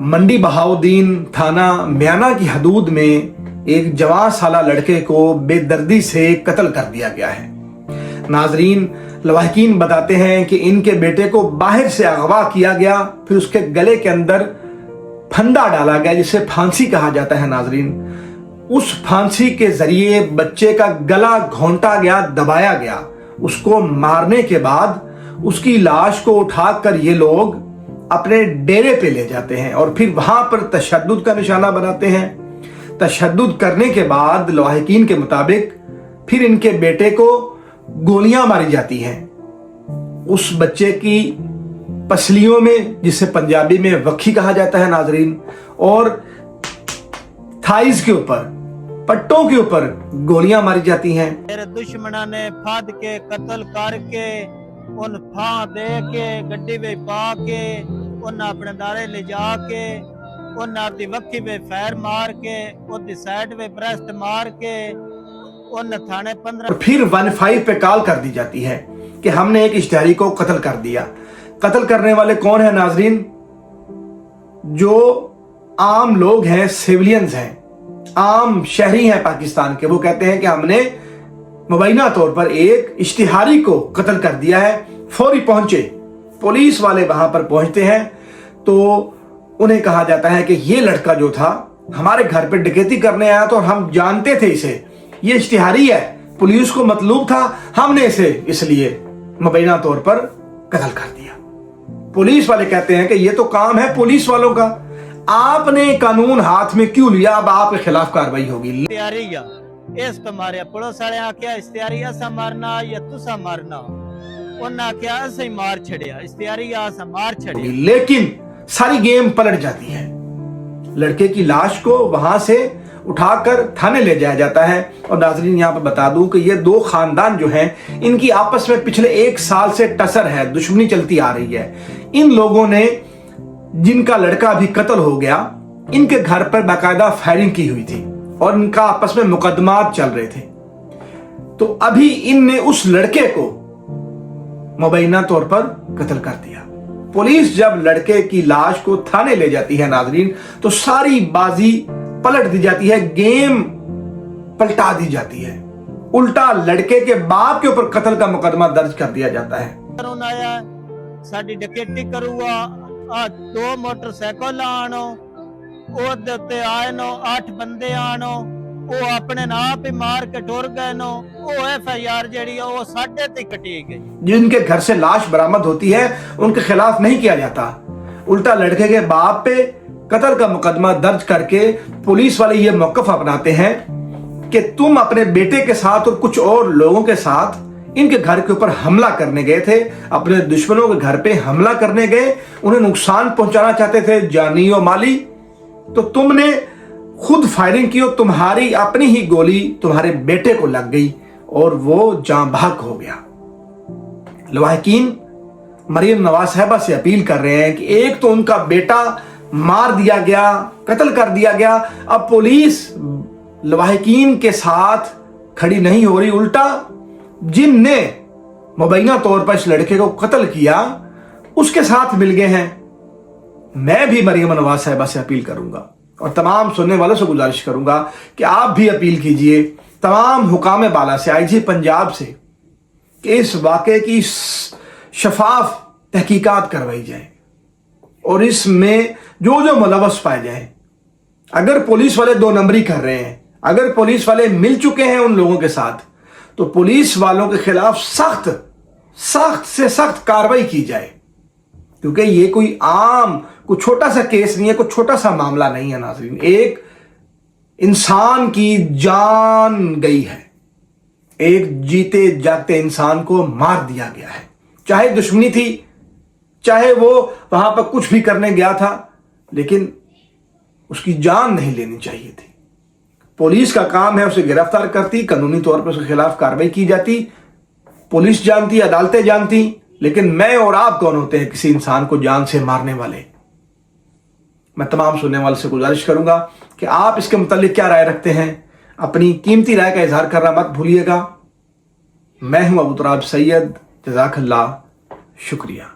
मंडी बहाउद्दीन थाना म्याना की हदूद में एक जवान साला लड़के को बेदर्दी से कत्ल कर दिया गया है। नाजरीन, लवाहकीन बताते हैं कि इनके बेटे को बाहर से अगवा किया गया, फिर उसके गले के अंदर फंदा डाला गया जिसे फांसी कहा जाता है। नाजरीन, उस फांसी के जरिए बच्चे का गला घोंटा गया, दबाया गया। उसको मारने के बाद उसकी लाश को उठाकर ये लोग अपने डेरे पे ले जाते हैं और फिर वहां पर तशद्दुद का निशाना बनाते हैं। तशद्दुद करने के बाद लवाहकीन के मुताबिक फिर इनके बेटे को गोलियां मारी जाती हैं उस बच्चे की पसलियों में, जिसे पंजाबी में वक्खी कहा जाता है नाजरीन, और थाइज के ऊपर, पट्टों के ऊपर गोलियां मारी जाती हैं। मेरे दुश्मना ने फाद के कत्ल करके उन फां दे के गड्डी में पा के उन अपने दारे ले जाके उन आपकी वक्खी में फैर मार के उनकी साइड में ब्रेस्ट मार के उन थाने 15 फिर 15 पे कॉल कर दी जाती है कि हमने एक इश्तिहारी को कत्ल कर दिया। कत्ल करने वाले कौन है नाजरीन? जो आम लोग हैं, सिविलियंस हैं, आम शहरी हैं पाकिस्तान के। वो कहते हैं कि हमने मुबैना तौर पर एक इश्तिहारी को कत्ल कर दिया है। फौरी पहुंचे पुलिस वाले, वहां पर पहुंचते हैं तो उन्हें कहा जाता है कि ये लड़का जो था हमारे घर पे डकैती करने आया, तो हम जानते थे इसे, ये इश्तिहारी है, पुलिस को मतलूब था, हमने इसे इसलिए मुबैना तौर पर कत्ल कर दिया। पुलिस वाले कहते हैं कि ये तो काम है पुलिस वालों का, आपने कानून हाथ में क्यों लिया? अब आपके खिलाफ कार्रवाई होगी। इसको मारे पुलिस वाले आख्या इश्तिहारी असा मारना या तुसा मारना, उन्हें आख्या असा ही मार छड़िया, इश्तिहारी असा मार छड़िया। लेकिन सारी गेम पलट जाती है। लड़के की लाश को वहां से उठाकर थाने ले जाया जाता है। और नाजरीन, यहाँ पर बता दूं कि ये दो खानदान जो हैं, इनकी आपस में पिछले 1 साल से टसर है, दुश्मनी चलती आ रही है। इन लोगों ने, जिनका लड़का भी कत्ल हो गया, इनके घर पर बाकायदा फायरिंग की हुई थी और इनका आपस में मुकदमात चल रहे थे। तो अभी इनने उस लड़के को मुबैना तौर पर कत्ल कर दिया। पुलिस जब लड़के की लाश को थाने ले जाती है नाजरीन, तो सारी बाजी पलट दी जाती है, गेम पलटा दी जाती है। उल्टा लड़के के बाप के ऊपर कत्ल का मुकदमा दर्ज कर दिया जाता है। साडी डकैती करूआ, 2 मोटरसाइकिल आनो, ओदे उत्ते आए नो 8 बंदे आनो, वो अपने आप ही मार के टुर गए नो। वो FIR जेड़ी वो साढ़े ते कटी गई। जिनके घर से लाश बरामद होती है उनके खिलाफ नहीं किया जाता, उल्टा लड़के के बाप पे कत्ल का मुकदमा दर्ज करके पुलिस वाले ये मौकफ अपनाते हैं कि तुम अपने बेटे के साथ और कुछ और लोगों के साथ इनके घर के ऊपर हमला करने गए थे, अपने दुश्मनों के घर पे हमला करने गए, उन्हें नुकसान पहुंचाना चाहते थे, जानी और माली, तो तुमने खुद फायरिंग की और तुम्हारी अपनी ही गोली तुम्हारे बेटे को लग गई और वो जान बहक हो गया। लवाहकीन मरियम नवाज साहिबा से अपील कर रहे हैं कि एक तो उनका बेटा मार दिया गया, कत्ल कर दिया गया, अब पुलिस लवाहकीन के साथ खड़ी नहीं हो रही, उल्टा जिनने मुबैना तौर पर इस लड़के को कत्ल किया उसके साथ मिल गए हैं। मैं भी मरियम नवाज साहिबा से अपील करूंगा और तमाम सुनने वालों से गुजारिश करूंगा कि आप भी अपील कीजिए तमाम हुकाम बाला से, IG पंजाब से, कि इस वाक़े की शफाफ तहकीकात करवाई जाए और इसमें जो जो मुलव्वस पाए जाए। अगर पुलिस वाले 2 नंबरी कर रहे हैं, अगर पुलिस वाले मिल चुके हैं उन लोगों के साथ, तो पुलिस वालों के खिलाफ सख्त से सख्त कार्रवाई की जाए, क्योंकि ये कोई आम, कोई छोटा सा केस नहीं है, कोई छोटा सा मामला नहीं है नाज़रीन। एक इंसान की जान गई है, एक जीते जागते इंसान को मार दिया गया है। चाहे दुश्मनी थी, चाहे वो वहां पर कुछ भी करने गया था, लेकिन उसकी जान नहीं लेनी चाहिए थी। पुलिस का काम है उसे गिरफ्तार करती, कानूनी तौर पर उसके खिलाफ कार्रवाई की जाती, पुलिस जानती, अदालतें जानती, लेकिन मैं और आप कौन होते हैं किसी इंसान को जान से मारने वाले? मैं तमाम सुनने वालों से गुजारिश करूंगा कि आप इसके मुतालिक क्या राय रखते हैं, अपनी कीमती राय का इजहार करना मत भूलिएगा। मैं हूं अबू तुराब सैयद, जज़ाकल्लाह, शुक्रिया।